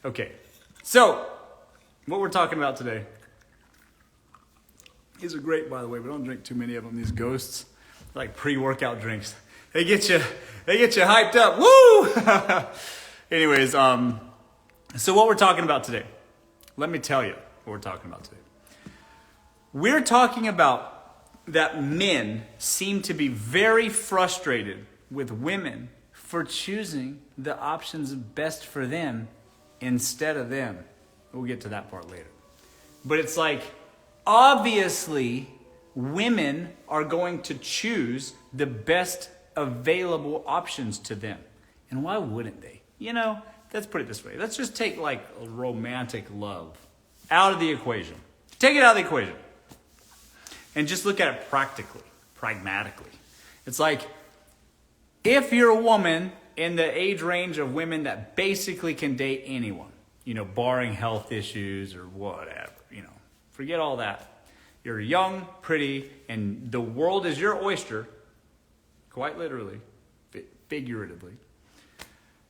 Okay, so what we're talking about today. These are great, by the way, but don't drink too many of them. These Ghosts, like pre-workout drinks. They get you hyped up. Woo! Anyways, so what we're talking about today. Let me tell you what we're talking about today. We're talking about that men seem to be very frustrated with women for choosing the options best for them instead of them. We'll get to that part later. But it's like, obviously, women are going to choose the best available options to them. And why wouldn't they? You know, let's put it this way. Let's just take like romantic love out of the equation. Take it out of the equation. And just look at it practically, pragmatically. It's like, if you're a woman in the age range of women that basically can date anyone, you know, barring health issues or whatever, you know, forget all that. You're young, pretty, and the world is your oyster, quite literally, figuratively.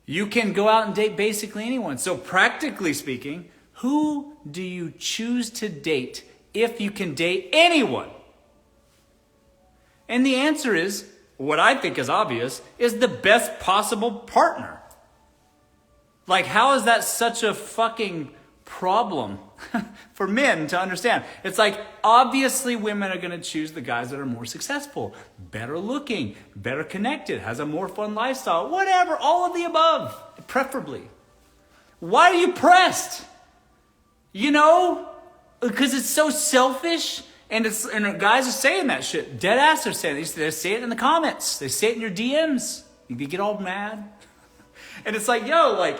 You can go out and date basically anyone. So practically speaking, who do you choose to date if you can date anyone? And the answer is, what I think is obvious, is the best possible partner. Like, how is that such a fucking problem for men to understand? It's like, obviously women are going to choose the guys that are more successful, better looking, better connected, has a more fun lifestyle, whatever, all of the above, preferably. Why are you pressed? You know, because it's so selfish. And guys are saying that shit. Dead ass are saying it. They say it in the comments. They say it in your DMs. You get all mad. And it's like, yo, like,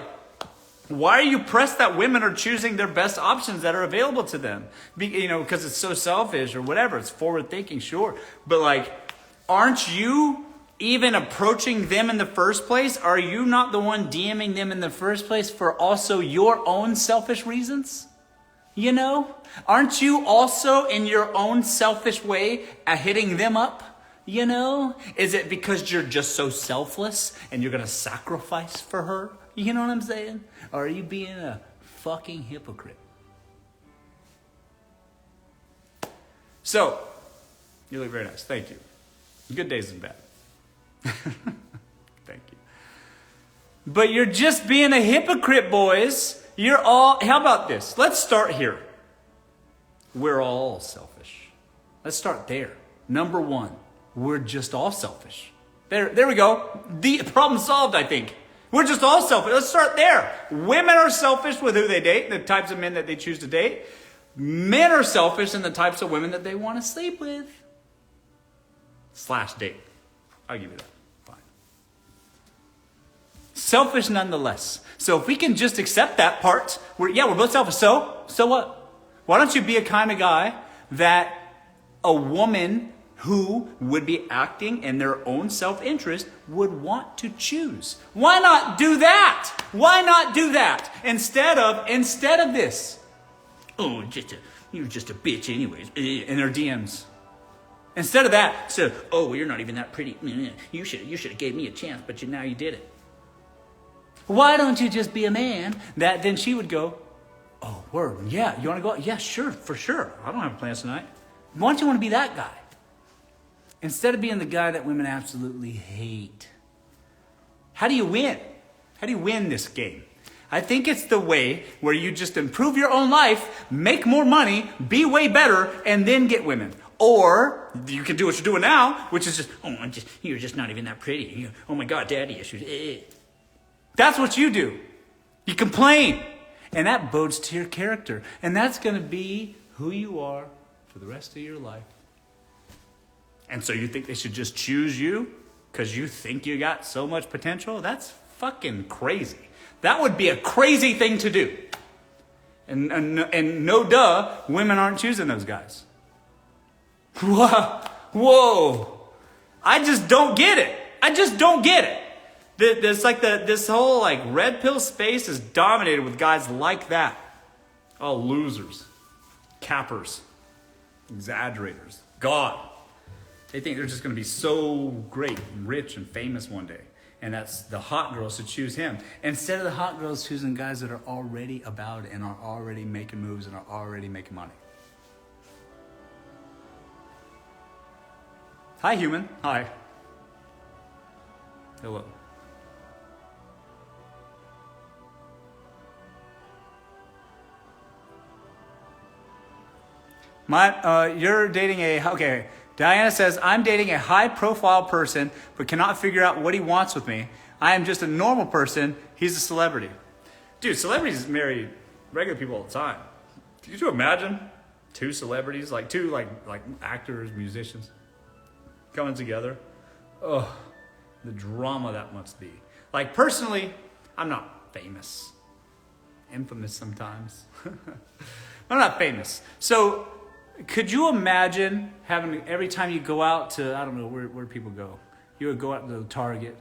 why are you pressed that women are choosing their best options that are available to them? You know, because it's so selfish or whatever. It's forward thinking, sure. But like, aren't you even approaching them in the first place? Are you not the one DMing them in the first place for also your own selfish reasons? You know? Aren't you also in your own selfish way at hitting them up? You know? Is it because you're just so selfless and you're going to sacrifice for her? You know what I'm saying? Or are you being a fucking hypocrite? So, you look very nice. Thank you. Good days and bad. Thank you. But you're just being a hypocrite, boys. You're all, how about this? Let's start here. We're all selfish. Let's start there. Number one, we're just all selfish. There we go. The problem solved, I think. We're just all selfish. Let's start there. Women are selfish with who they date, the types of men that they choose to date. Men are selfish in the types of women that they want to sleep with. / date. I'll give you that. Fine. Selfish nonetheless. So if we can just accept that part, we're both selfish. So what? Why don't you be a kind of guy that a woman who would be acting in their own self-interest would want to choose? Why not do that? Why not do that? Instead of this. Oh, you're just a bitch anyways. In their DMs. Instead of that, so, oh, well, you're not even that pretty. You should have gave me a chance, but now you did it. Why don't you just be a man that then she would go, oh, word, yeah, you want to go out? Yeah, sure, for sure. I don't have plans tonight. Why don't you want to be that guy? Instead of being the guy that women absolutely hate. How do you win? How do you win this game? I think it's the way where you just improve your own life, make more money, be way better, and then get women. Or you can do what you're doing now, which is just, you're just not even that pretty. Oh my God, daddy issues. That's what you do. You complain. And that bodes to your character. And that's going to be who you are for the rest of your life. And so you think they should just choose you because you think you got so much potential? That's fucking crazy. That would be a crazy thing to do. And no duh, women aren't choosing those guys. Whoa. I just don't get it. I just don't get it. This whole like red pill space is dominated with guys like that. Oh, losers, cappers, exaggerators. God, they think they're just going to be so great and rich and famous one day. And that's the hot girls to choose him. Instead of the hot girls choosing guys that are already about it and are already making moves and are already making money. Hi, human. Hi. Hello. You're dating okay. Diana says, I'm dating a high-profile person, but cannot figure out what he wants with me. I am just a normal person. He's a celebrity. Dude, celebrities marry regular people all the time. Could you imagine two celebrities, like two like actors, musicians, coming together? Oh, the drama that must be. Like, personally, I'm not famous. Infamous sometimes. I'm not famous. So, could you imagine having, every time you go out to, I don't know, where people go? You would go out to the Target,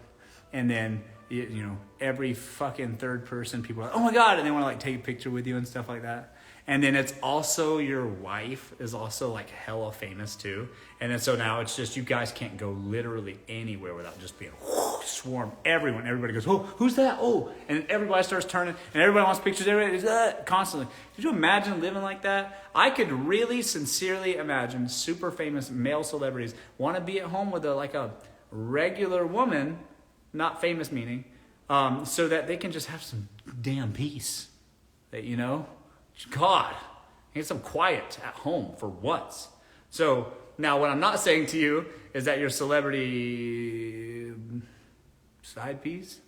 and then, you know, every fucking third person, people are like, oh my God, and they want to like take a picture with you and stuff like that. And then it's also your wife is also like hella famous too. And then so now it's just you guys can't go literally anywhere without just being swarm. Everybody goes, oh, who's that? Oh, and everybody starts turning and everybody wants pictures. Everybody constantly. Could you imagine living like that? I could really sincerely imagine super famous male celebrities want to be at home with a regular woman, not famous meaning, so that they can just have some damn peace. That, you know. God, get some quiet at home for once. So now what I'm not saying to you is that your celebrity side piece,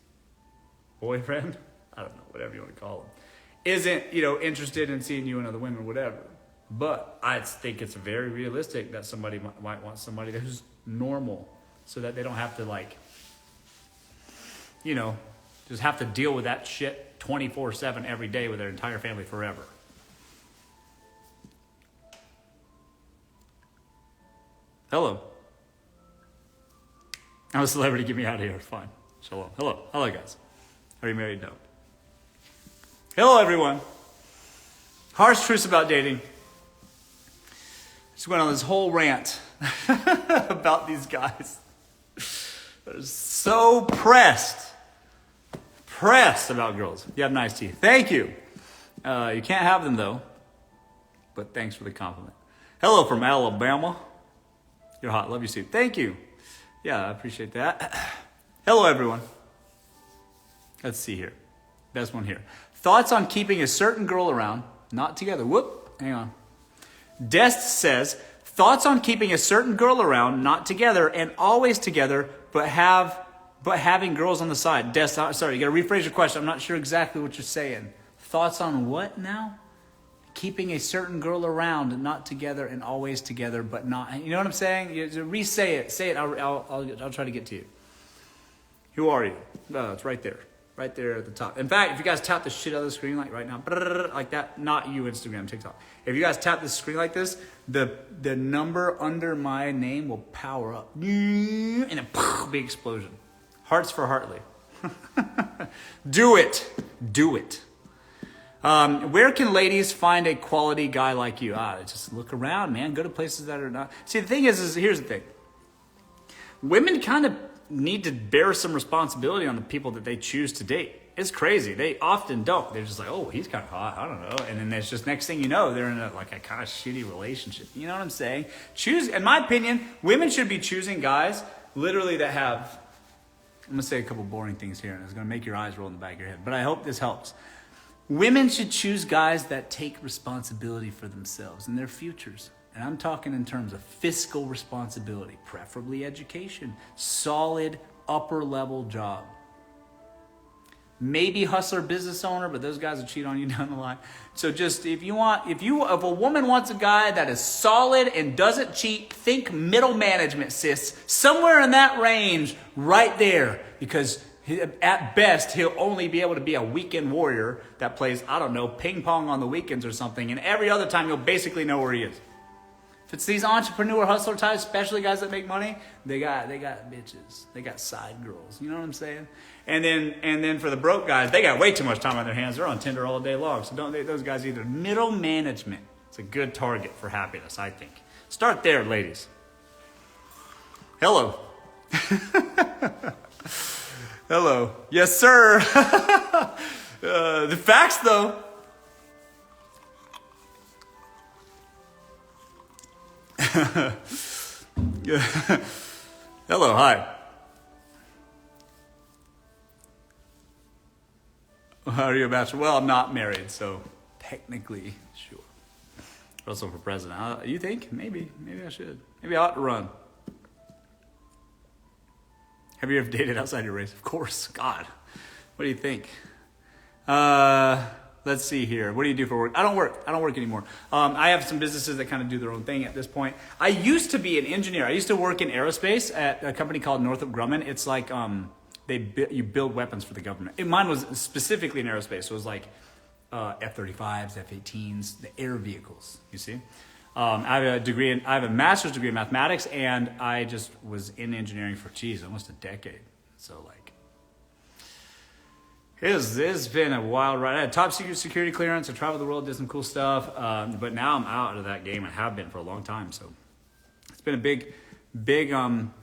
boyfriend, I don't know, whatever you want to call him, isn't, you know, interested in seeing you and other women, whatever. But I think it's very realistic that somebody might want somebody who's normal so that they don't have to like, you know, just have to deal with that shit 24/7 every day with their entire family forever. Hello. I'm a celebrity. Get me out of here. It's fine. Shalom. Hello. Hello, guys. Are you married? No. Hello, everyone. Harsh truths about dating. Just went on this whole rant about these guys. They're so pressed about girls. You have nice teeth. Thank you. You can't have them, though. But thanks for the compliment. Hello from Alabama. You're hot. Love your suit. Thank you. Yeah, I appreciate that. Hello, everyone. Let's see here. Best one here. Thoughts on keeping a certain girl around, not together. Whoop. Hang on. Dest says, thoughts on keeping a certain girl around, not together, and always together, but having girls on the side. Dest, sorry, you got to rephrase your question. I'm not sure exactly what you're saying. Thoughts on what now? Keeping a certain girl around, not together, and always together, but not. You know what I'm saying? You re-say it. Say it. I'll try to get to you. Who are you? It's right there. Right there at the top. In fact, if you guys tap the shit out of the screen like right now, like that, not you, Instagram, TikTok. If you guys tap the screen like this, the number under my name will power up. And a big explosion. Hearts for Hartley. Do it. Do it. Where can ladies find a quality guy like you? Just look around, man. Go to places that are not. See, the thing is here's the thing. Women kind of need to bear some responsibility on the people that they choose to date. It's crazy. They often don't. They're just like, oh, he's kind of hot. I don't know. And then there's just next thing you know, they're in a kind of shitty relationship. You know what I'm saying? In my opinion, women should be choosing guys literally that have, I'm going to say a couple boring things here, and it's going to make your eyes roll in the back of your head. But I hope this helps. Women should choose guys that take responsibility for themselves and their futures. And I'm talking in terms of fiscal responsibility, preferably education, solid upper level job. Maybe hustler business owner, but those guys will cheat on you down the line. So just if a woman wants a guy that is solid and doesn't cheat, think middle management, sis. Somewhere in that range, right there. Because at best, he'll only be able to be a weekend warrior that plays, I don't know, ping pong on the weekends or something. And every other time, you'll basically know where he is. If it's these entrepreneur hustler types, especially guys that make money, they got bitches. They got side girls. You know what I'm saying? And then for the broke guys, they got way too much time on their hands. They're on Tinder all day long. So don't date those guys either. Middle management. It's a good target for happiness, I think. Start there, ladies. Hello. Hello. Yes, sir. The facts, though. Hello, hi. How are you a bachelor? Well, I'm not married, so technically, sure. Russell for president. You think? Maybe I should. Maybe I ought to run. Have you ever dated outside your race? Of course. God. What do you think? Let's see here. What do you do for work? I don't work. I don't work anymore. I have some businesses that kind of do their own thing at this point. I used to be an engineer. I used to work in aerospace at a company called Northrop Grumman. It's like you build weapons for the government. Mine was specifically in aerospace. So it was like F-35s, F-18s, the air vehicles, you see. I have a master's degree in mathematics, and I just was in engineering for, almost a decade. So like, it's been a wild ride. I had top secret security clearance. I traveled the world, did some cool stuff. But now I'm out of that game and have been for a long time. So it's been a big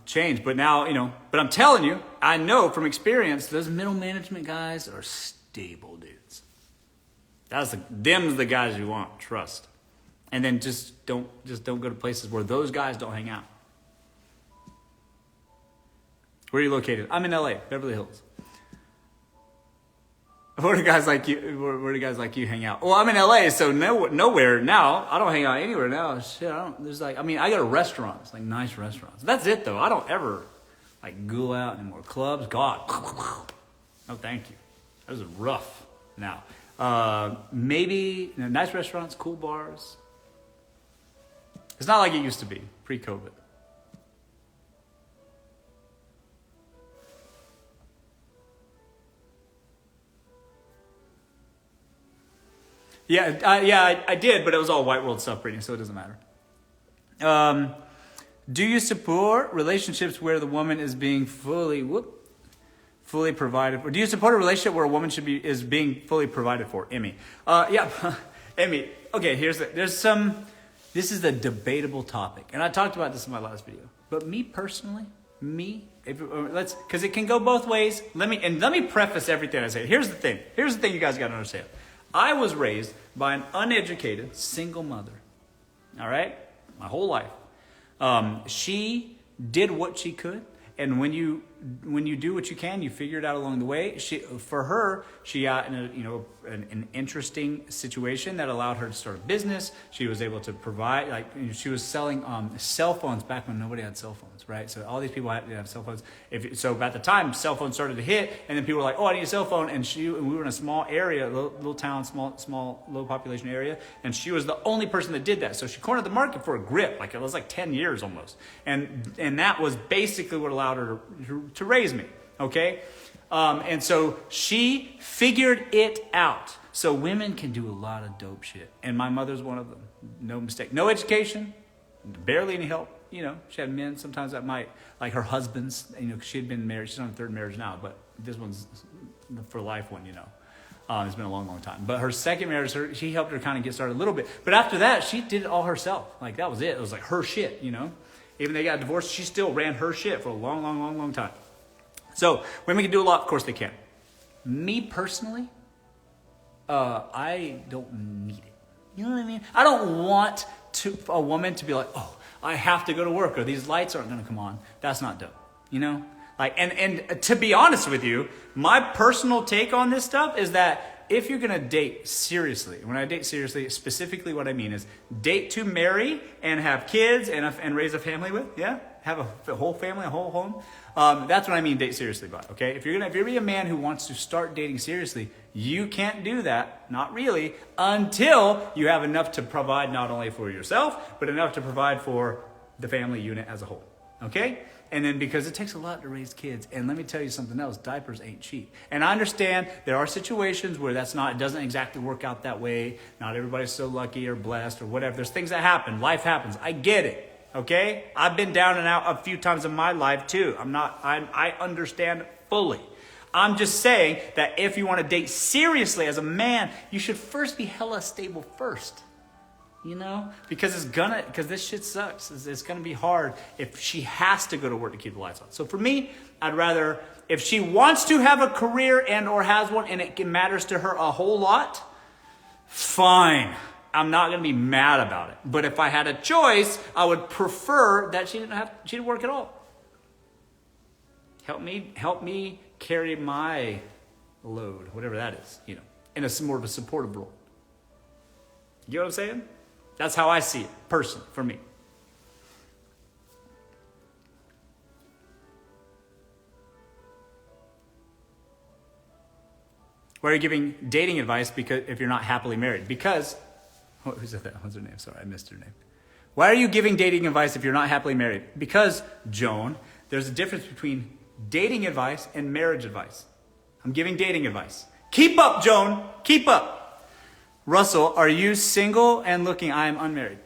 change. But now, but I'm telling you, I know from experience, those middle management guys are stable dudes. Them's the guys you want, trust. And then just don't go to places where those guys don't hang out. Where are you located? I'm in LA, Beverly Hills. Where do guys like you hang out? Well, I'm in LA, so nowhere now. I don't hang out anywhere now. Shit, I go to restaurants, like nice restaurants. That's it though. I don't ever go out anymore. Clubs, God. No, thank you. That was rough now. Maybe nice restaurants, cool bars. It's not like it used to be pre-COVID. I did, but it was all white world stuff, Brittany, so it doesn't matter. Do you support relationships where the woman is being fully provided for? Do you support a relationship where a woman is being fully provided for? Emmy. Emmy. Okay, this is a debatable topic, and I talked about this in my last video. But me personally, because it can go both ways. Let me preface everything I say. Here's the thing you guys got to understand. I was raised by an uneducated single mother. All right, my whole life. She did what she could, and when you do what you can, you figure it out along the way. She got in an interesting situation that allowed her to start a business. She was able to provide, she was selling cell phones back when nobody had cell phones, right? So all these people had to have cell phones. So at the time, cell phones started to hit, and then people were like, "Oh, I need a cell phone." And we were in a small area, little town, small, low population area, and she was the only person that did that. So she cornered the market for a grip, it was 10 years almost, and that was basically what allowed her to raise me. Okay. And so she figured it out. So women can do a lot of dope shit. And my mother's one of them. No mistake. No education, barely any help. She had men sometimes that might, like her husband's, she had been married. She's on her third marriage now, but this one's the for life one, it's been a long, long time. But her second marriage, she helped her kind of get started a little bit. But after that, she did it all herself. That was it. It was her shit, Even they got divorced, she still ran her shit for a long, long, long, long time. So women can do a lot. Of course they can. Me personally, I don't need it. You know what I mean? I don't want a woman to be like, "Oh, I have to go to work or these lights aren't going to come on." That's not dope. And to be honest with you, my personal take on this stuff is that if you're going to date seriously, when I date seriously, specifically what I mean is date to marry and have kids and raise a family with, have a whole family, a whole home. That's what I mean date seriously by, okay? If you're a man who wants to start dating seriously, you can't do that, not really, until you have enough to provide not only for yourself, but enough to provide for the family unit as a whole, okay? And then because it takes a lot to raise kids, and let me tell you something else, diapers ain't cheap. And I understand there are situations where it doesn't exactly work out that way. Not everybody's so lucky or blessed or whatever. There's things that happen. Life happens. I get it. Okay? I've been down and out a few times in my life too. I understand fully. I'm just saying that if you want to date seriously as a man, you should first be hella stable first. because this shit sucks. It's gonna be hard if she has to go to work to keep the lights on. So for me, I'd rather, if she wants to have a career and or has one and it matters to her a whole lot, fine. I'm not gonna be mad about it. But if I had a choice, I would prefer that she didn't work at all. Help me carry my load, whatever that is, in a more of a supportive role. You know what I'm saying? That's how I see it, personally, for me. Why are you giving dating advice if you're not happily married? Because, who said that? What's her name? Sorry, I missed her name. Why are you giving dating advice if you're not happily married? Because, Joan, there's a difference between dating advice and marriage advice. I'm giving dating advice. Keep up, Joan. Keep up. Russell, are you single and looking? I am unmarried.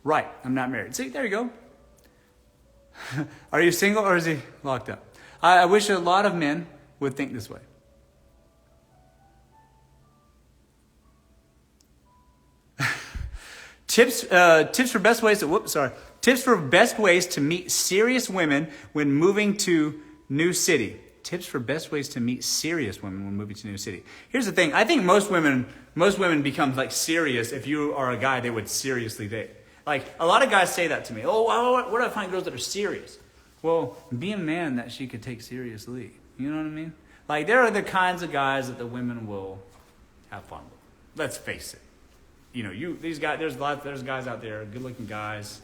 Right, I'm not married. See, there you go. Are you single or is he locked up? I wish a lot of men would think this way. Tips for best ways to meet serious women when moving to new city. Tips for best ways to meet serious women when moving to a new city. Here's the thing. I think most women become like serious if you are a guy they would seriously date. Like a lot of guys say that to me. Oh, where do I find girls that are serious? Well, be a man that she could take seriously. You know what I mean? Like there are the kinds of guys that the women will have fun with. Let's face it. These guys. There's guys out there, good-looking guys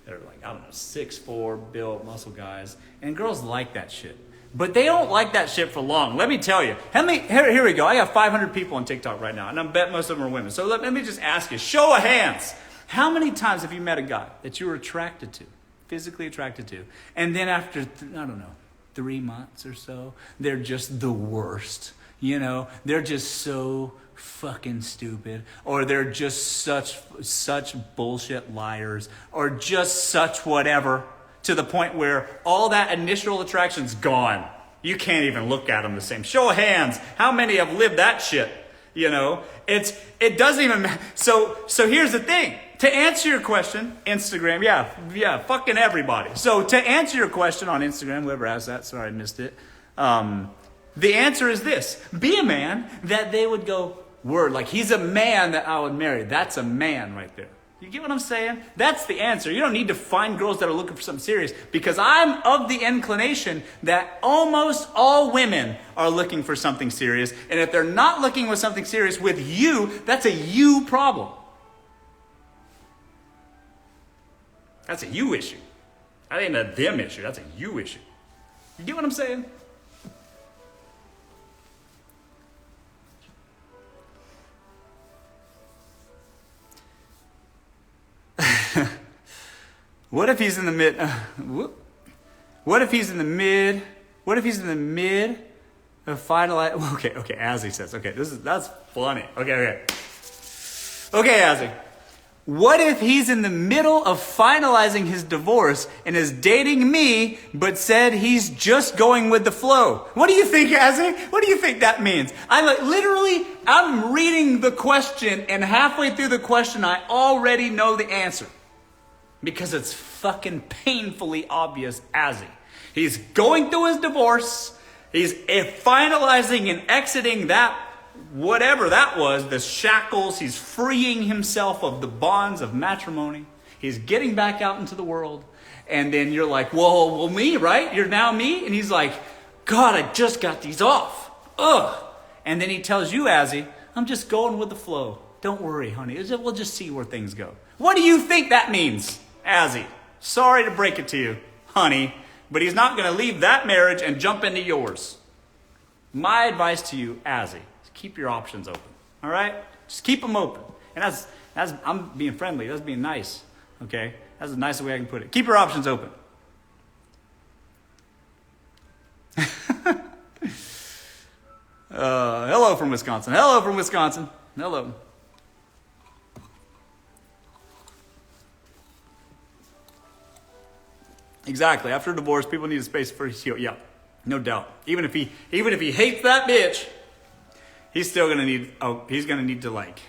that are like 6'4", built, muscle guys, and girls like that shit. But they don't like that shit for long. Let me tell you. Here we go. I got 500 people on TikTok right now, and I bet most of them are women. So let me just ask you, show of hands. How many times have you met a guy that you were attracted to, physically attracted to, and then after, 3 months or so, they're just the worst? They're just so fucking stupid, or they're just such bullshit liars, or just such whatever, to the point where all that initial attraction's gone. You can't even look at them the same. Show of hands. How many have lived that shit? It doesn't even matter. So here's the thing. To answer your question, Instagram, yeah, fucking everybody. So to answer your question on Instagram, whoever asked that, sorry I missed it. The answer is this. Be a man that they would go, word, like he's a man that I would marry. That's a man right there. You get what I'm saying? That's the answer. You don't need to find girls that are looking for something serious, because I'm of the inclination that almost all women are looking for something serious. And if they're not looking for something serious with you, that's a you problem. That's a you issue. That ain't a them issue. That's a you issue. You get what I'm saying? What if he's in the mid? What if he's in the mid? What if he's in the mid of finalizing? Okay, Azzy says. Okay, that's funny. Okay, Azzy. What if he's in the middle of finalizing his divorce and is dating me, but said he's just going with the flow? What do you think, Azzy? What do you think that means? I'm reading the question, and halfway through the question, I already know the answer. Because it's fucking painfully obvious, Azzy. He's going through his divorce. He's finalizing and exiting that, whatever that was, the shackles. He's freeing himself of the bonds of matrimony. He's getting back out into the world. And then you're like, well, me, right? You're now me? And he's like, God, I just got these off. Ugh. And then he tells you, Azzy, I'm just going with the flow. Don't worry, honey. We'll just see where things go. What do you think that means, Azzy? Sorry to break it to you, honey, but he's not going to leave that marriage and jump into yours. My advice to you, Azzy, is keep your options open. All right? Just keep them open. And that's I'm being friendly. That's being nice. Okay? That's the nicest way I can put it. Keep your options open. Hello from Wisconsin. Hello. Exactly. After divorce, people need a space for heal. Yeah, no doubt. Even if he hates that bitch, he's still gonna need. He's gonna need to like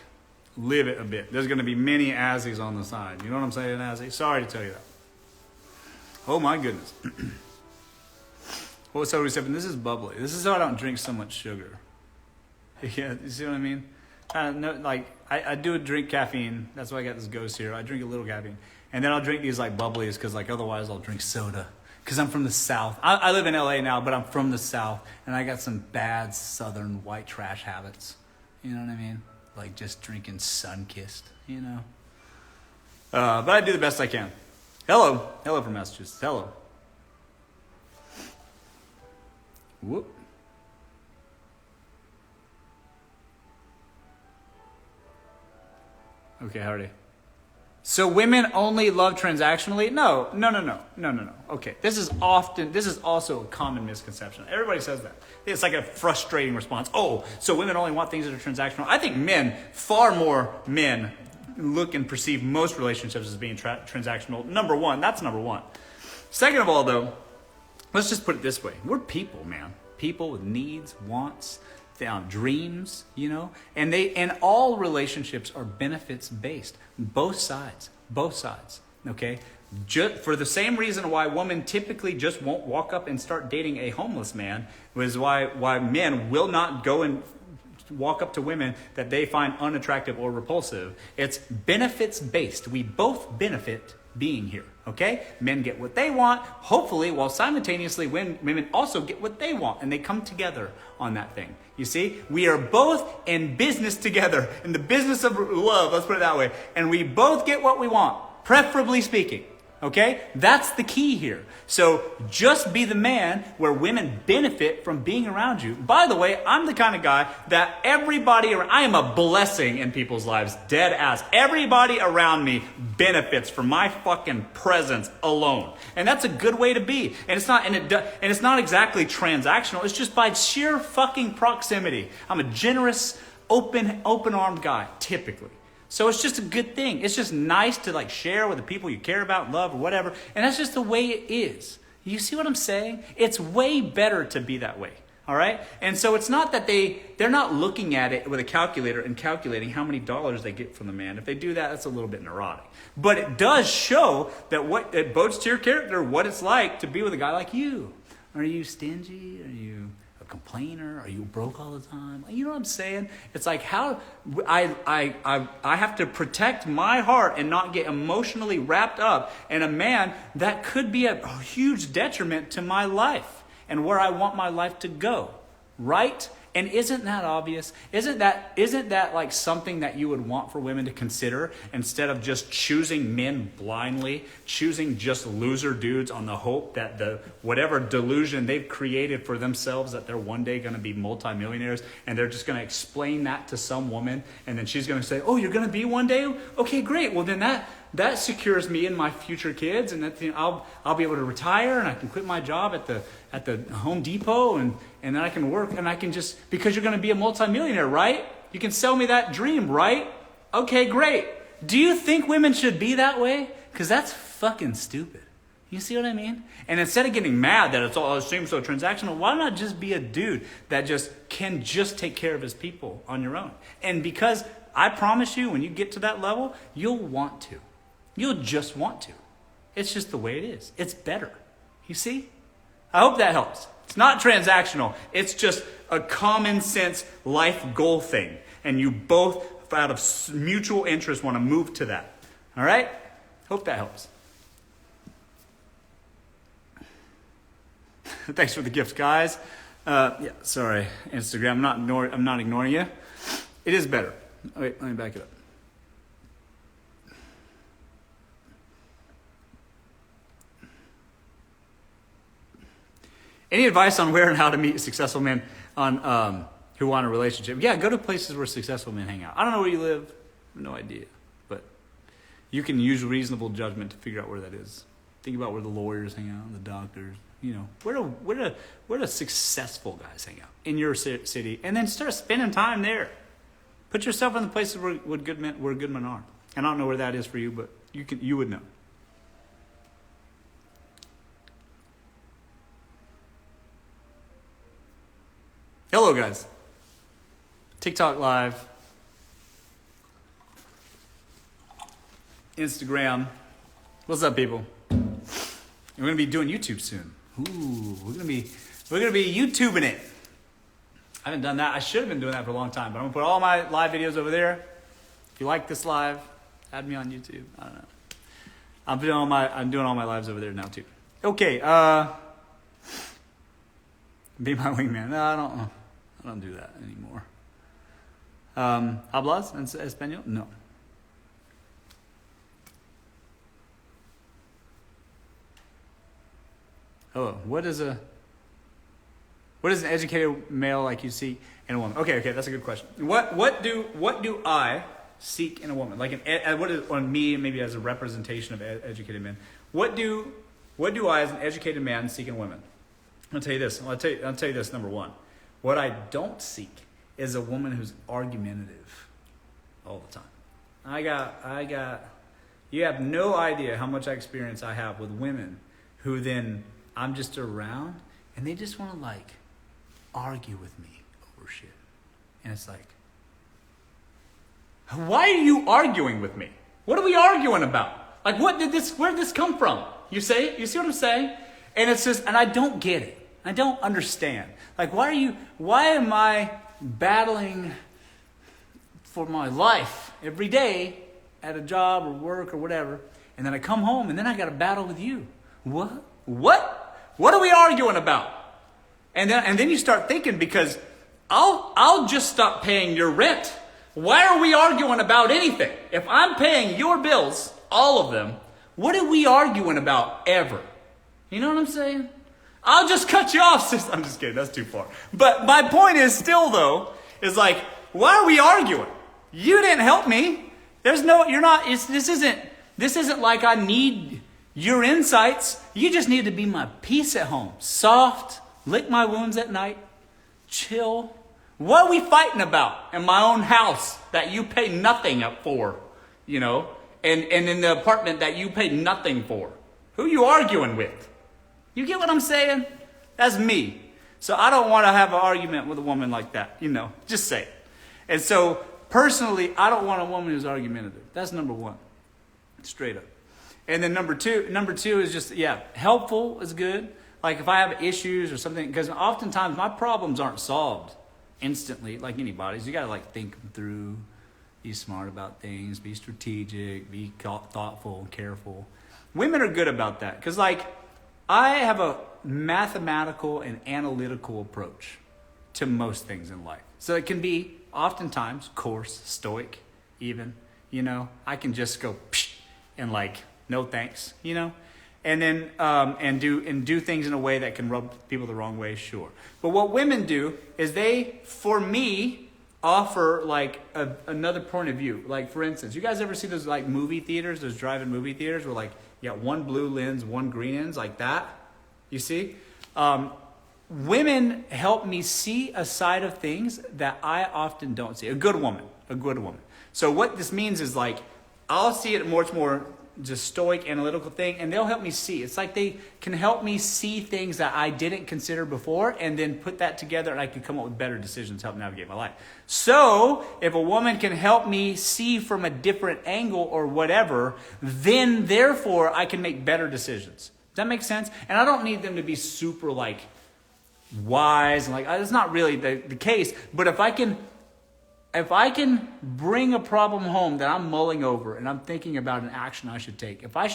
live it a bit. There's going to be many Azzies on the side. You know what I'm saying, Azzie? Sorry to tell you that. Oh my goodness. What was soda sipping? This is bubbly. This is how I don't drink so much sugar. Yeah, you see what I mean? No, like I do drink caffeine. That's why I got this Ghost here. I drink a little caffeine, and then I'll drink these like bubblies because like otherwise I'll drink soda. Because I'm from the South. I live in LA now, but I'm from the South, and I got some bad Southern white trash habits. You know what I mean? Like just drinking Sun-Kissed. You know. But I do the best I can. Hello from Massachusetts. Hello. Whoop. Okay, Hartley. So women only love transactionally? No. Okay, this is also a common misconception. Everybody says that. It's like a frustrating response. Oh, so women only want things that are transactional? I think far more men look and perceive most relationships as being transactional. That's number one. Second of all, though, let's just put it this way. We're people, man. People with needs, wants, dreams, you know, and all relationships are benefits based. Both sides, okay? For the same reason why women typically just won't walk up and start dating a homeless man was why men will not go and walk up to women that they find unattractive or repulsive. It's benefits based. We both benefit being here, okay? Men get what they want, hopefully, while simultaneously women also get what they want, and they come together on that thing. You see, we are both in business together, in the business of love, let's put it that way, and we both get what we want, preferably speaking. Okay? That's the key here. So just be the man where women benefit from being around you. By the way, I'm the kind of guy that I am a blessing in people's lives. Dead ass. Everybody around me benefits from my fucking presence alone. And that's a good way to be. And it's not exactly transactional. It's just by sheer fucking proximity. I'm a generous, open-armed guy, typically. So it's just a good thing. It's just nice to like share with the people you care about, love, or whatever. And that's just the way it is. You see what I'm saying? It's way better to be that way. All right? And so it's not that they're not looking at it with a calculator and calculating how many dollars they get from the man. If they do that, that's a little bit neurotic. But it does show that it bodes to your character, what it's like to be with a guy like you. Are you stingy? Are you a complainer? Are you broke all the time? You know what I'm saying? It's like how I have to protect my heart and not get emotionally wrapped up in a man that could be a huge detriment to my life and where I want my life to go, right? And isn't that obvious? Isn't that like something that you would want for women to consider instead of just choosing men blindly, choosing just loser dudes on the hope that whatever delusion they've created for themselves that they're one day going to be multimillionaires, and they're just going to explain that to some woman, and then she's going to say, "Oh, you're going to be one day? Okay, great. Well, then that secures me and my future kids, and that I'll be able to retire, and I can quit my job at the Home Depot, and then I can work, and I can just, because you're going to be a multimillionaire, right? You can sell me that dream, right? Okay, great. Do you think women should be that way? Because that's fucking stupid. You see what I mean? And instead of getting mad that it seems so transactional, why not just be a dude that can take care of his people on your own? And because I promise you, when you get to that level, you'll want to. You'll just want to. It's just the way it is. It's better. You see? I hope that helps. It's not transactional. It's just a common sense life goal thing. And you both, out of mutual interest, want to move to that. All right? Hope that helps. Thanks for the gifts, guys. Yeah, sorry, Instagram. I'm not ignoring you. It is better. Wait, let me back it up. Any advice on where and how to meet successful men who want a relationship? Yeah, go to places where successful men hang out. I don't know where you live. I have no idea. But you can use reasonable judgment to figure out where that is. Think about where the lawyers hang out, the doctors. You know, where do successful guys hang out in your city? And then start spending time there. Put yourself in the places where good men are. And I don't know where that is for you, but you would know. Hello, guys. TikTok Live. Instagram. What's up, people? We're gonna be doing YouTube soon. Ooh, we're gonna be YouTubing it. I haven't done that. I should have been doing that for a long time, but I'm gonna put all my live videos over there. If you like this live, add me on YouTube. I don't know. I'm doing all my lives over there now too. Okay, be my wingman. No, I don't do that anymore. ¿Hablas en español? No. Oh, what is an educated male like you seek in a woman? Okay, that's a good question. What do I seek in a woman? Like what is on me, maybe as a representation of educated men? What do I, as an educated man, seek in women? I'll tell you this. I'll tell you this. Number one, what I don't seek is a woman who's argumentative all the time. I got. You have no idea how much experience I have with women who then I'm just around and they just want to like argue with me over shit, and it's like, why are you arguing with me? What are we arguing about? Like, where did this come from? You see what I'm saying? And it's just, and I don't get it. I don't understand. Like, why am I battling for my life every day at a job or work or whatever, and then I come home and then I got to battle with you? What are we arguing about? And then you start thinking, because I'll just stop paying your rent. Why are we arguing about anything? If I'm paying your bills, all of them, what are we arguing about ever? You know what I'm saying? I'll just cut you off, sis. I'm just kidding. That's too far. But my point is still, though, is like, why are we arguing? You didn't help me. This isn't like I need your insights. You just need to be my peace at home. Soft, lick my wounds at night, chill. What are we fighting about in my own house that you pay nothing up for, you know, and in the apartment that you pay nothing for? Who you arguing with? You get what I'm saying? That's me. So I don't want to have an argument with a woman like that, you know, just say it. And so personally, I don't want a woman who's argumentative. That's number one, straight up. And then number two is just, helpful is good. Like if I have issues or something, because oftentimes my problems aren't solved instantly like anybody's. You got to like think them through, be smart about things, be strategic, be thoughtful, careful. Women are good about that because like I have a mathematical and analytical approach to most things in life. So it can be oftentimes coarse, stoic, even, you know, I can just go psh, and like, no thanks, you know, and then and do things in a way that can rub people the wrong way, sure. But what women do is they, for me, offer like another point of view. Like for instance, you guys ever see those like movie theaters, those drive-in movie theaters where like you got one blue lens, one green lens, like that? You see? Women help me see a side of things that I often don't see. A good woman. So what this means is like, I'll see it much more just stoic, analytical thing, and they'll help me see. It's like they can help me see things that I didn't consider before, and then put that together, and I can come up with better decisions to help navigate my life. So if a woman can help me see from a different angle or whatever, then therefore I can make better decisions. Does that make sense? And I don't need them to be super like wise and like, that's not really the case. But if I can bring a problem home that I'm mulling over and I'm thinking about an action I should take, if I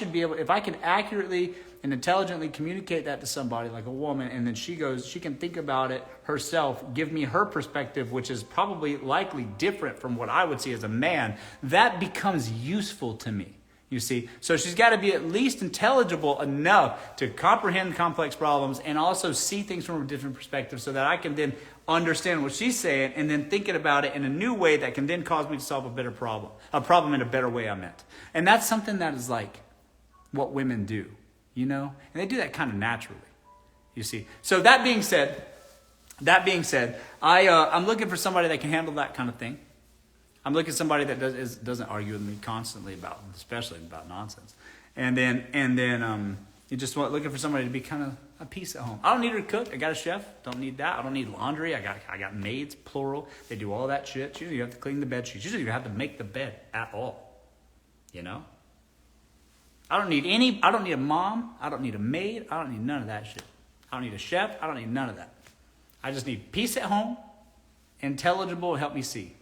can accurately and intelligently communicate that to somebody like a woman, and then she can think about it herself, give me her perspective, which is probably likely different from what I would see as a man, that becomes useful to me. You see, so she's got to be at least intelligible enough to comprehend complex problems and also see things from a different perspective so that I can then understand what she's saying and then thinking about it in a new way that can then cause me to solve a problem in a better way I meant. And that's something that is like what women do, you know, and they do that kind of naturally, you see. So that being said, I'm looking for somebody that can handle that kind of thing. I'm looking at somebody that doesn't argue with me constantly especially about nonsense. And then you just looking for somebody to be kind of a peace at home. I don't need her to cook. I got a chef. Don't need that. I don't need laundry. I got maids, plural. They do all that shit. You don't even have to clean the bed sheets. You don't even have to make the bed at all. You know? I don't need a mom. I don't need a maid. I don't need none of that shit. I don't need a chef. I don't need none of that. I just need peace at home, intelligible, help me see.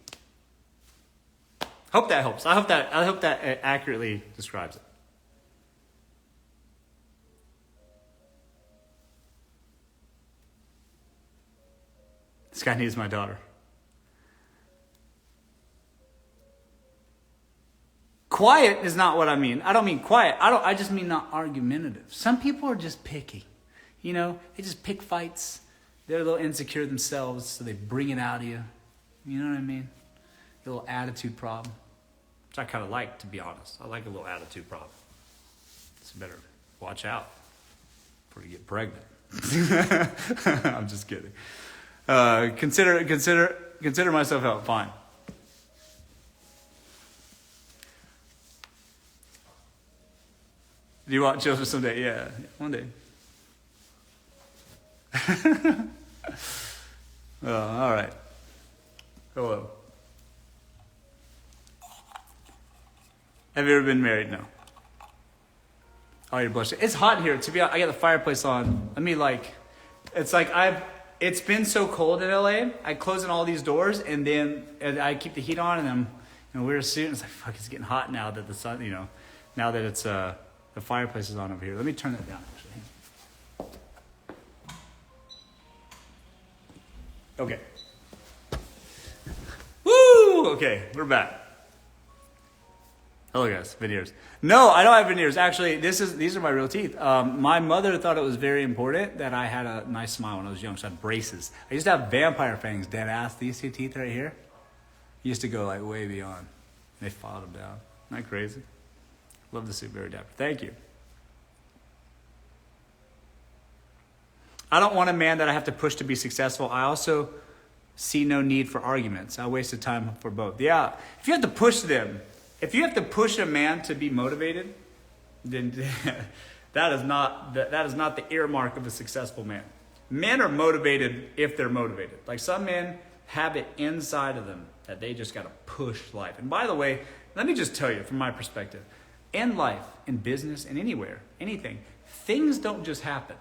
Hope that helps. I hope that accurately describes it. This guy needs my daughter. Quiet is not what I mean. I don't mean quiet. I just mean not argumentative. Some people are just picky. You know, they just pick fights. They're a little insecure themselves, so they bring it out of you. You know what I mean? A little attitude problem. Which I kind of like, to be honest. I like a little attitude problem. So better watch out before you get pregnant. I'm just kidding. Consider myself out. Fine. Do you want children someday? Yeah, one day. All right. Hello. Have you ever been married? No. Oh, you're blushing. It's hot here. To be honest, I got the fireplace on. It's been so cold in LA. I close in all these doors and I keep the heat on and then, wear a suit and it's like, fuck, it's getting hot now that the sun, now that it's, the fireplace is on over here. Let me turn that down actually. Okay. Woo! Okay, we're back. Hello guys, veneers. No, I don't have veneers. Actually, these are my real teeth. My mother thought it was very important that I had a nice smile when I was young, so I had braces. I used to have vampire fangs, dead ass. These two teeth right here used to go like way beyond. They filed them down. Isn't that crazy? Love the suit, very dapper. Thank you. I don't want a man that I have to push to be successful. I also see no need for arguments. I wasted time for both. Yeah, if you have to push them, if you have to push a man to be motivated, then that is not the earmark of a successful man. Men are motivated if they're motivated. Like some men have it inside of them that they just got to push life. And by the way, let me just tell you from my perspective, in life, in business, and anywhere, anything, things don't just happen.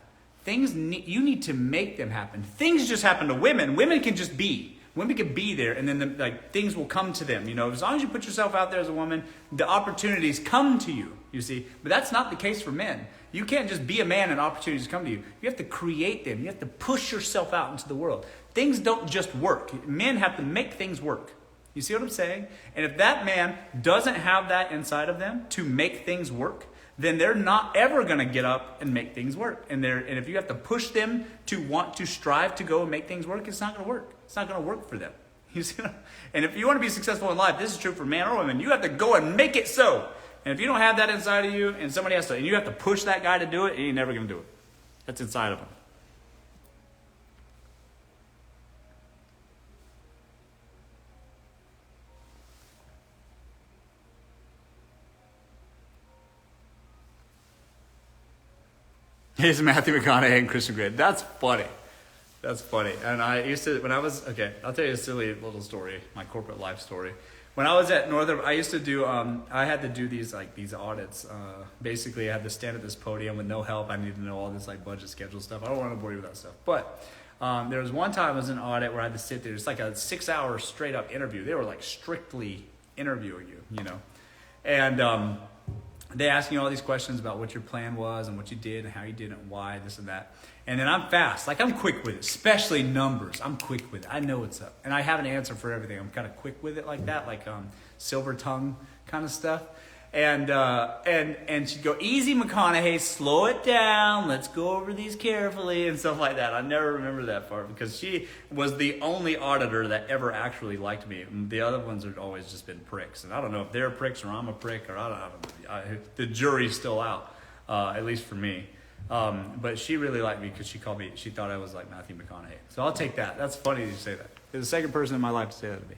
You need to make them happen. Things just happen to women. Women can just be. Women can be there, and then things will come to them. As long as you put yourself out there as a woman, the opportunities come to you. You see, but that's not the case for men. You can't just be a man and opportunities come to you. You have to create them. You have to push yourself out into the world. Things don't just work. Men have to make things work. You see what I'm saying? And if that man doesn't have that inside of them to make things work, then they're not ever going to get up and make things work. And if you have to push them to want to strive to go and make things work, it's not going to work. It's not going to work for them. You see? And if you want to be successful in life, this is true for man or woman, you have to go and make it so. And if you don't have that inside of you and somebody has to, and you have to push that guy to do it, you're never going to do it. That's inside of him. Here's Matthew McConaughey and Christian Grey. That's funny. That's funny. And I used to, when I was, I'll tell you a silly little story, my corporate life story. When I was at Northern, I used to do, I had to do these audits. Basically, I had to stand at this podium with no help. I needed to know all this budget schedule stuff. I don't want to bore you with that stuff. But there was one time I was in an audit where I had to sit there. It's like a 6-hour straight up interview. They were strictly interviewing you, And they ask you all these questions about what your plan was and what you did and how you did it and why, this and that. And then I'm fast. I'm quick with it, especially numbers. I'm quick with it. I know what's up. And I have an answer for everything. I'm kind of quick with it like that, silver tongue kind of stuff. And she'd go, easy, McConaughey, slow it down. Let's go over these carefully and stuff like that. I never remember that part because she was the only auditor that ever actually liked me. The other ones have always just been pricks. And I don't know if they're pricks or I'm a prick or I don't know. The jury's still out, at least for me. But she really liked me because she thought I was like Matthew McConaughey. So I'll take that. That's funny you say that. You're the second person in my life to say that to me.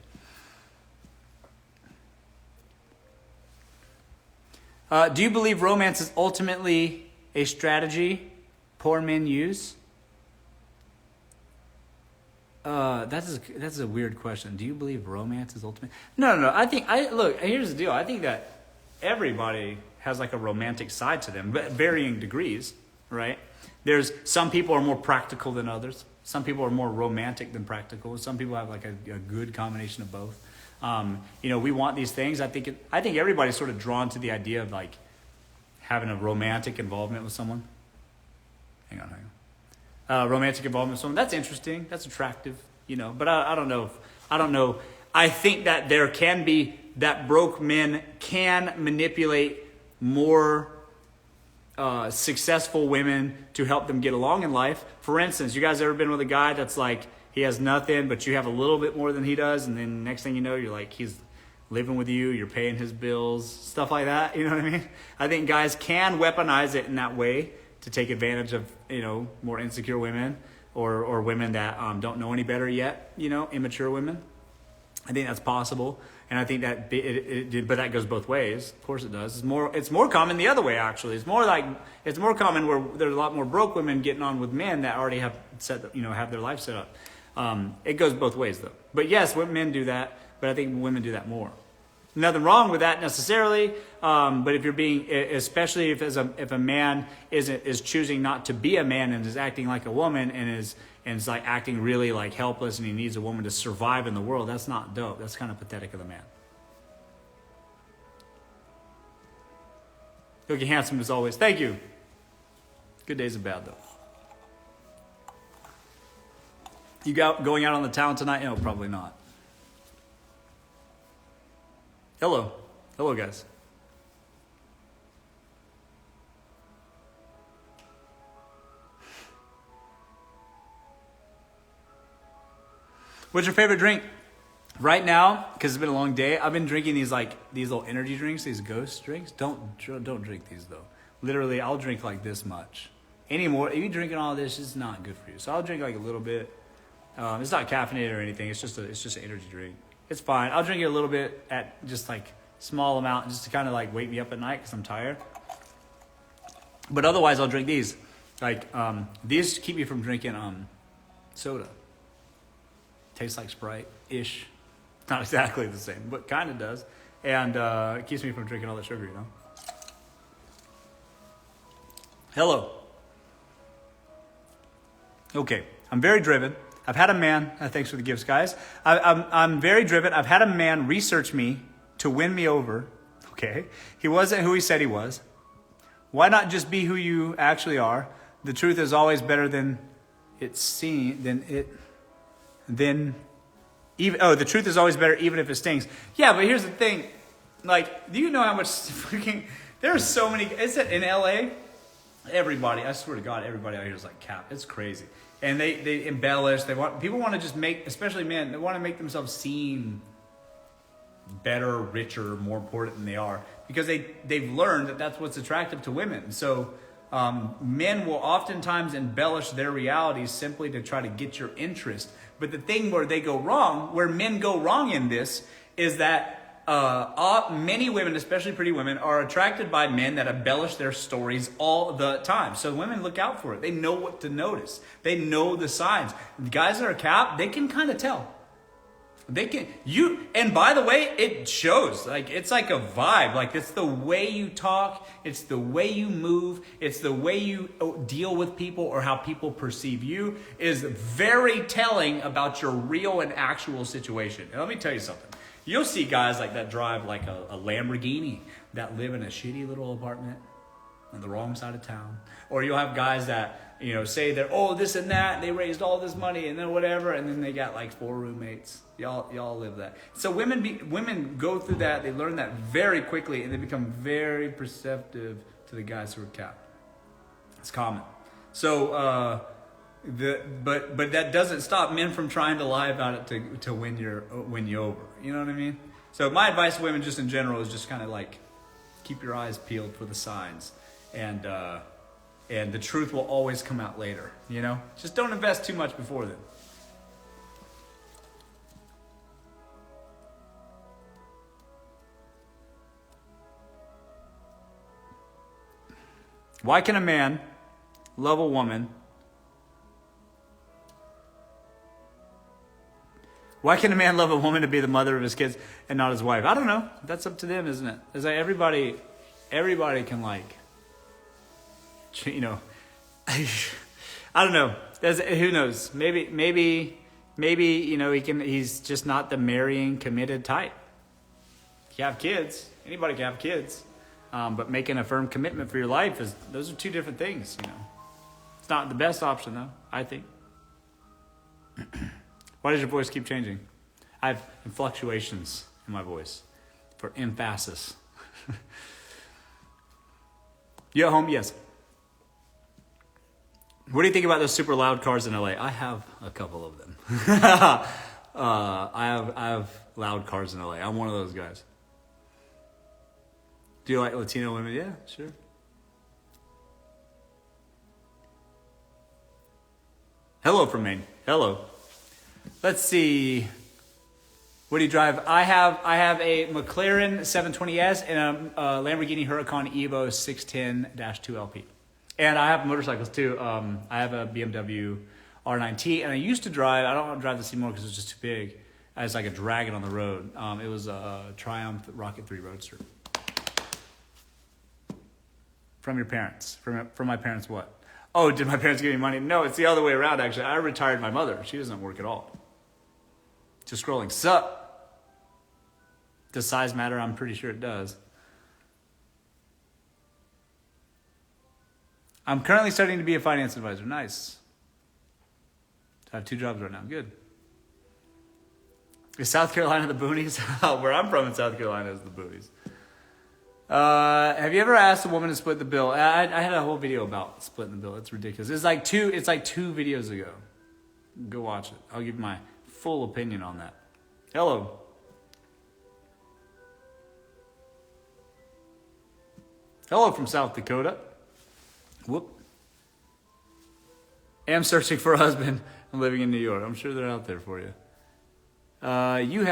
Do you believe romance is ultimately a strategy poor men use? That's a weird question. Do you believe romance is ultimate? No. Look, here's the deal. I think that everybody has like a romantic side to them, but varying degrees, right? There's some people are more practical than others. Some people are more romantic than practical. Some people have like a good combination of both. We want these things. I think everybody's sort of drawn to the idea of like having a romantic involvement with someone. Hang on. Romantic involvement with someone. That's interesting. That's attractive, but I don't know. I think that there can be, that broke men can manipulate more successful women to help them get along in life. For instance, you guys ever been with a guy that's like, he has nothing, but you have a little bit more than he does, and then next thing you know, you're like, he's living with you, you're paying his bills, stuff like that, you know what I mean? I think guys can weaponize it in that way to take advantage of, more insecure women or women that don't know any better yet, immature women. I think that's possible. And I think that but that goes both ways. Of course it does. It's more common the other way, actually. It's more common where there's a lot more broke women getting on with men that already have have their life set up. It goes both ways though. But yes, men do that, but I think women do that more. Nothing wrong with that necessarily. But if you're being, especially if a man is choosing not to be a man and is acting like a woman and is like acting really like helpless and he needs a woman to survive in the world, that's not dope. That's kind of pathetic of the man. Looking handsome as always. Thank you. Good days and bad though. You going out on the town tonight? No, probably not. Hello, guys. What's your favorite drink? Right now, because it's been a long day, I've been drinking these little energy drinks, these ghost drinks. Don't drink these though. Literally, I'll drink like this much. Anymore, if you're drinking all this, it's not good for you. So I'll drink like a little bit. It's not caffeinated or anything. It's just an energy drink. It's fine. I'll drink it a little bit at just like small amount, just to kind of like wake me up at night because I'm tired. But otherwise, I'll drink these. Like these keep me from drinking soda. Tastes like Sprite-ish. Not exactly the same, but kind of does. And it keeps me from drinking all the sugar, Hello. Okay, I'm very driven. I've had a man, thanks for the gifts, guys. I'm very driven. I've had a man research me to win me over. Okay, he wasn't who he said he was. Why not just be who you actually are? The truth is always better than the truth is always better even if it stings. Yeah, but here's the thing. Like, do you know how much freaking, there are so many, is it in LA? Everybody, I swear to God, everybody out here is like cap. It's crazy. And they embellish. People want to just make, especially men, they want to make themselves seem better, richer, more important than they are, because they've learned that that's what's attractive to women. So men will oftentimes embellish their realities simply to try to get your interest. But the thing where they go wrong, where men go wrong in this, is that many women, especially pretty women, are attracted by men that embellish their stories all the time. So women look out for it. They know what to notice. They know the signs. Guys that are cap, they can kind of tell. And by the way, it shows. Like, it's like a vibe. Like, it's the way you talk. It's the way you move. It's the way you deal with people or how people perceive you is very telling about your real and actual situation. And let me tell you something. You'll see guys like that drive like a Lamborghini that live in a shitty little apartment on the wrong side of town. Or you'll have guys that, say they're, this and that, and they raised all this money and then whatever, and then they got like 4 roommates. Y'all live that. So women go through that, they learn that very quickly, and they become very perceptive to the guys who are capped. It's common. So, but that doesn't stop men from trying to lie about it to win you over. You know what I mean? So my advice to women just in general is just kind of like keep your eyes peeled for the signs, and the truth will always come out later. Just don't invest too much before then. Why can a man love a woman? Why can a man love a woman to be the mother of his kids and not his wife? I don't know. That's up to them, isn't it? It's like everybody Everybody can I don't know. Who knows? Maybe, he's just not the marrying committed type. You have kids. Anybody can have kids. But making a firm commitment for your life those are two different things, It's not the best option though, I think. Why does your voice keep changing? I have fluctuations in my voice for emphasis. You at home? Yes. What do you think about those super loud cars in LA? I have a couple of them. I have loud cars in LA. I'm one of those guys. Do you like Latino women? Yeah, sure. Hello from Maine. Hello. Let's see. What do you drive? I have a McLaren 720S and a Lamborghini Huracan Evo 610-2LP. And I have motorcycles too. I have a BMW R9T, and I used to drive. I don't want to drive this anymore because it's just too big. I was like a dragon on the road. It was a Triumph Rocket 3 Roadster. From your parents. From my parents what? Oh, did my parents give me money? No, it's the other way around actually. I retired my mother. She doesn't work at all. Just scrolling. Sup? Does size matter? I'm pretty sure it does. I'm currently studying to be a finance advisor. Nice. I have 2 jobs right now. Good. Is South Carolina the boonies? Where I'm from in South Carolina is the boonies. Have you ever asked a woman to split the bill? I had a whole video about splitting the bill. It's ridiculous. It's like two videos ago. Go watch it. I'll give my full opinion on that. Hello. Hello from South Dakota. Whoop. Am searching for a husband. I'm living in New York. I'm sure they're out there for you. You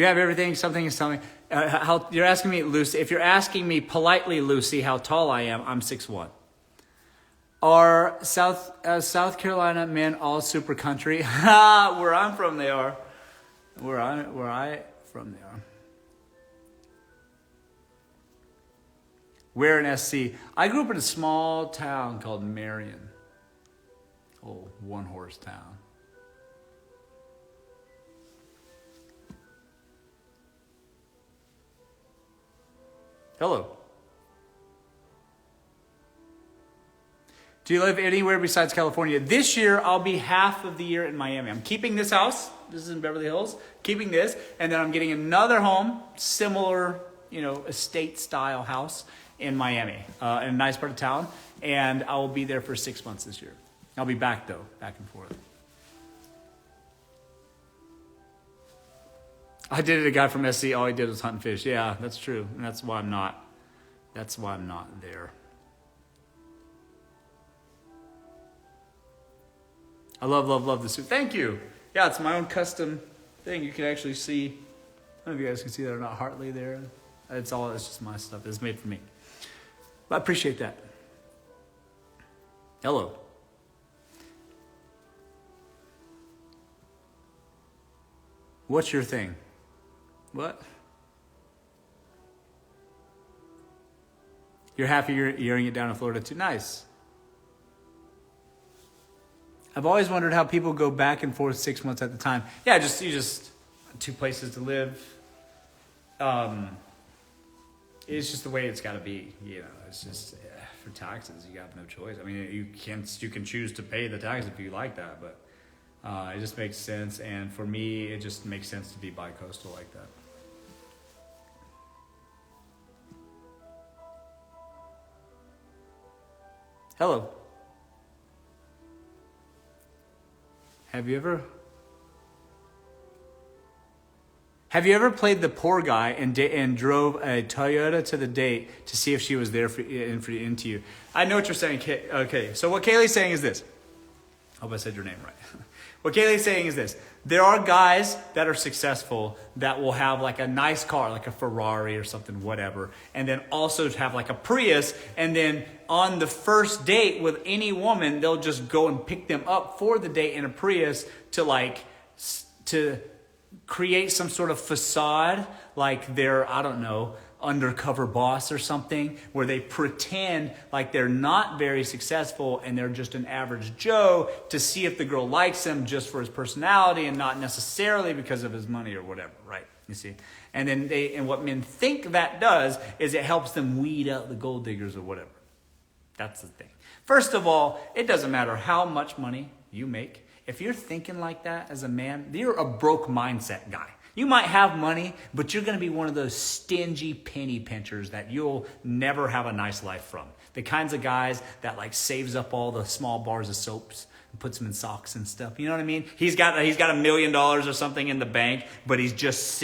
have everything. Something is telling me. How you're asking me, Lucy? If you're asking me politely, Lucy, how tall I am, I'm 6'1". Are South Carolina men all super country? Where I'm from, they are. Where I from, they are. Where in SC? I grew up in a small town called Marion. Oh, one-horse town. Hello. Do you live anywhere besides California? This year, I'll be half of the year in Miami. I'm keeping this house. This is in Beverly Hills. Keeping this. And then I'm getting another home, similar, estate-style house in Miami, in a nice part of town. And I will be there for 6 months this year. I'll be back, though, back and forth. I dated a guy from SC. All he did was hunt and fish. Yeah, that's true. And that's why I'm not there. I love the suit. Thank you. Yeah, it's my own custom thing. You can actually see. I don't know if you guys can see that or not. Hartley there. It's just my stuff. It's made for me. But I appreciate that. Hello. What's your thing? What? You're happy you're hearing it down in Florida too? Nice. I've always wondered how people go back and forth 6 months at a time. Yeah, you just 2 places to live. It's just the way it's got to be. It's just for taxes, you have no choice. I mean, you can choose to pay the tax if you like that, but it just makes sense. And for me, it just makes sense to be bi-coastal like that. Hello. Have you ever played the poor guy and drove a Toyota to the date to see if she was there into you? I know what you're saying. Okay, so what Kaylee's saying is this. I hope I said your name right. What Kaylee's saying is this. There are guys that are successful that will have like a nice car, like a Ferrari or something, whatever, and then also have like a Prius, and then on the first date with any woman, they'll just go and pick them up for the date in a Prius to create some sort of facade like they're, I don't know, undercover boss or something, where they pretend like they're not very successful and they're just an average Joe to see if the girl likes him just for his personality and not necessarily because of his money or whatever, right? You see? And then and what men think that does is it helps them weed out the gold diggers or whatever. That's the thing. First of all, it doesn't matter how much money you make. If you're thinking like that as a man, you're a broke mindset guy. You might have money, but you're going to be one of those stingy penny pinchers that you'll never have a nice life from. The kinds of guys that like saves up all the small bars of soaps and puts them in socks and stuff. You know what I mean? He's got $1 million or something in the bank, but he's just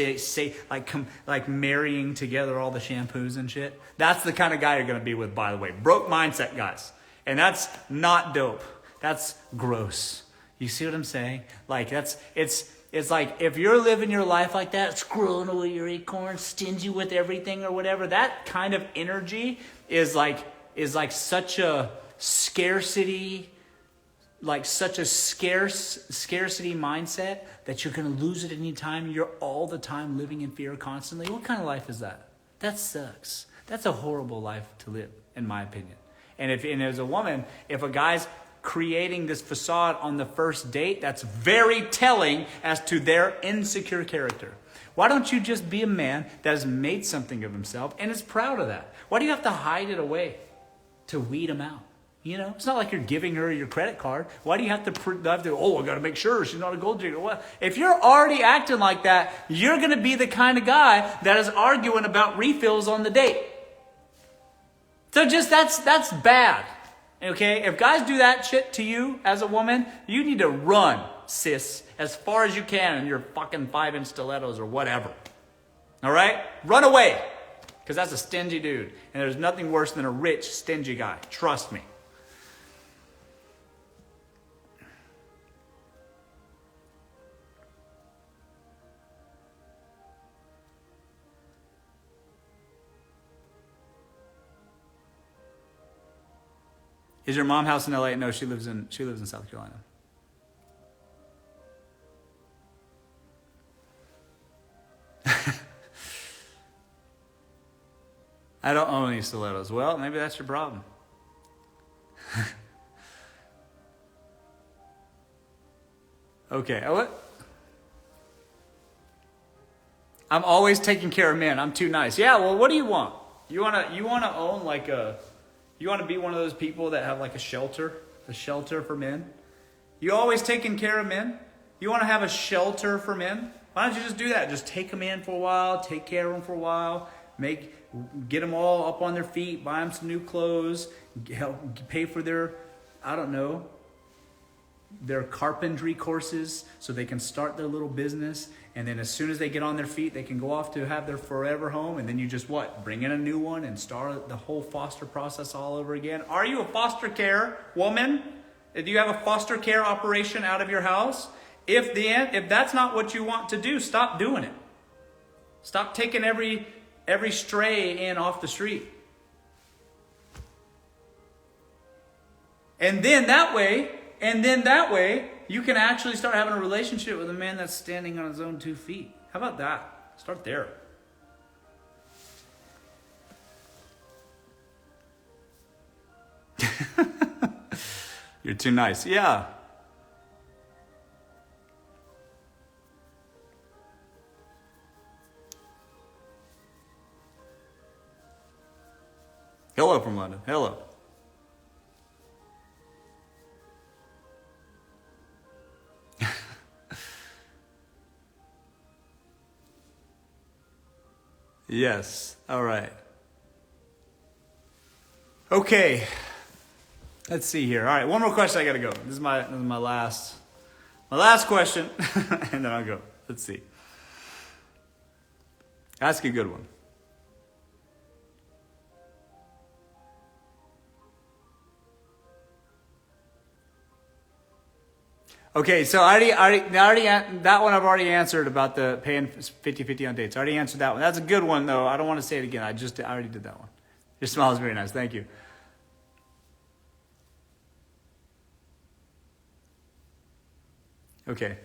like marrying together all the shampoos and shit. That's the kind of guy you're going to be with, by the way. Broke mindset guys. And that's not dope. That's gross. You see what I'm saying? Like it's like if you're living your life like that, scrolling away your acorns, stingy with everything or whatever, that kind of energy is like such a scarcity, scarcity mindset that you're going to lose it any time. You're all the time living in fear constantly. What kind of life is that? That sucks. That's a horrible life to live, in my opinion. And as a woman, if a guy's creating this facade on the first date, that's very telling as to their insecure character. Why don't you just be a man that has made something of himself and is proud of that? Why do you have to hide it away to weed him out? You know, it's not like you're giving her your credit card. Why do you have to I got to make sure she's not a gold digger? What? If you're already acting like that, you're going to be the kind of guy that is arguing about refills on the date. So that's bad. Okay, if guys do that shit to you as a woman, you need to run, sis, as far as you can in your fucking 5-inch stilettos or whatever. All right? Run away, because that's a stingy dude. And there's nothing worse than a rich, stingy guy. Trust me. Is your mom house in LA? No, she lives in South Carolina. I don't own any stilettos. Well, maybe that's your problem. Okay. I'm always taking care of men. I'm too nice. Yeah, well, what do you want? You wanna own like you want to be one of those people that have like a shelter for men? You always taking care of men? You want to have a shelter for men? Why don't you just do that? Just take them in for a while, take care of them for a while, get them all up on their feet, buy them some new clothes, help pay for their, I don't know, their carpentry courses so they can start their little business. And then as soon as they get on their feet, they can go off to have their forever home. And then you just bring in a new one and start the whole foster process all over again. Are you a foster care woman? Do you have a foster care operation out of your house? If that's not what you want to do, stop doing it. Stop taking every stray in off the street. And then that way, you can actually start having a relationship with a man that's standing on his own 2 feet. How about that? Start there. You're too nice. Yeah. Hello from London. Hello. Yes. All right. Okay. Let's see here. All right. One more question. I got to go. This is my last question, and then I'll go. Let's see. Ask a good one. Okay, so that one I've already answered about the paying 50-50 on dates. I already answered that one. That's a good one, though. I don't want to say it again. I already did that one. Your smile is very nice. Thank you. Okay.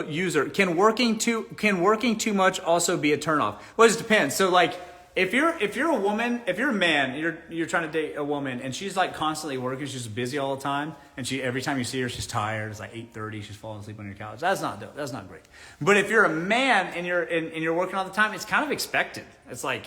user. Can working too much also be a turnoff? Well, it just depends. So like, if you're a woman, if you're a man, you're trying to date a woman, and she's like constantly working, she's busy all the time, and every time you see her, she's tired. It's like 8:30, she's falling asleep on your couch. That's not dope. That's not great. But if you're a man and you're working all the time, it's kind of expected. It's like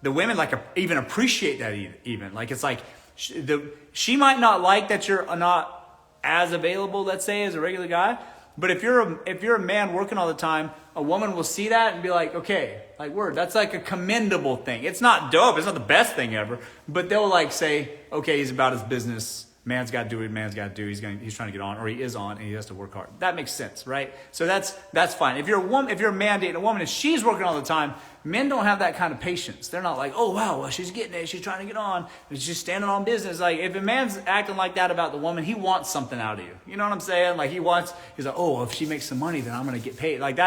the women like even appreciate that even. Like it's like she might not like that you're not as available, let's say, as a regular guy. But if you're a man working all the time, a woman will see that and be like, okay, like word, that's like a commendable thing. It's not dope, it's not the best thing ever, but they'll like say, okay, he's about his business. Man's got to do what man's got to do. He's trying to get on, or he is on, and he has to work hard. That makes sense, right? So that's fine. If you're a man dating a woman and she's working all the time, men don't have that kind of patience. They're not like, oh wow, well, she's getting it, she's trying to get on, she's standing on business. Like if a man's acting like that about the woman, he wants something out of you. You know what I'm saying? Like he's like, oh, well, if she makes some money, then I'm gonna get paid. Like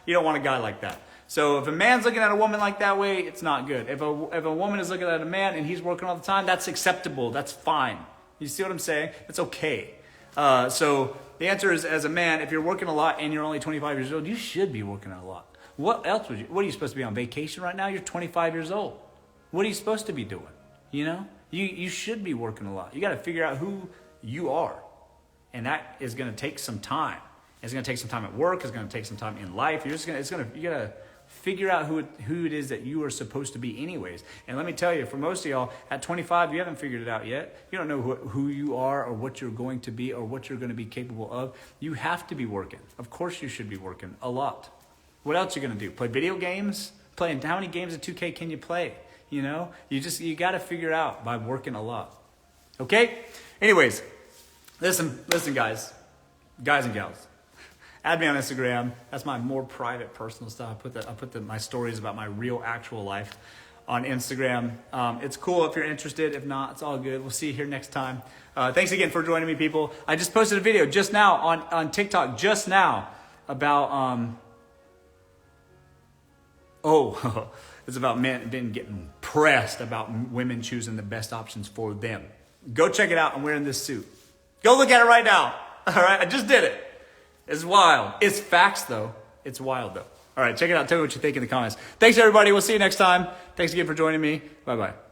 you don't want a guy like that. So if a man's looking at a woman like that way, it's not good. If a woman is looking at a man and he's working all the time, that's acceptable. That's fine. You see what I'm saying? It's okay. So the answer is, as a man, if you're working a lot and you're only 25 years old, you should be working a lot. What else what are you supposed to be on vacation right now? You're 25 years old. What are you supposed to be doing? You know? You should be working a lot. You got to figure out who you are. And that is going to take some time. It's going to take some time at work. It's going to take some time in life. You got to figure out who it is that you are supposed to be anyways. And let me tell you, for most of y'all, at 25, you haven't figured it out yet. You don't know who you are or what you're going to be or what you're going to be capable of. You have to be working. Of course you should be working a lot. What else are you going to do? Play video games? Playing how many games of 2K can you play? You know, you got to figure out by working a lot. Okay? Anyways, listen guys and gals. Add me on Instagram. That's my more private, personal stuff. I put my stories about my real, actual life on Instagram. It's cool if you're interested. If not, it's all good. We'll see you here next time. Thanks again for joining me, people. I just posted a video just now on TikTok, just now, about it's about men getting pressed about women choosing the best options for them. Go check it out. I'm wearing this suit. Go look at it right now. All right, I just did it. It's wild. It's facts, though. It's wild, though. All right, check it out. Tell me what you think in the comments. Thanks, everybody. We'll see you next time. Thanks again for joining me. Bye-bye.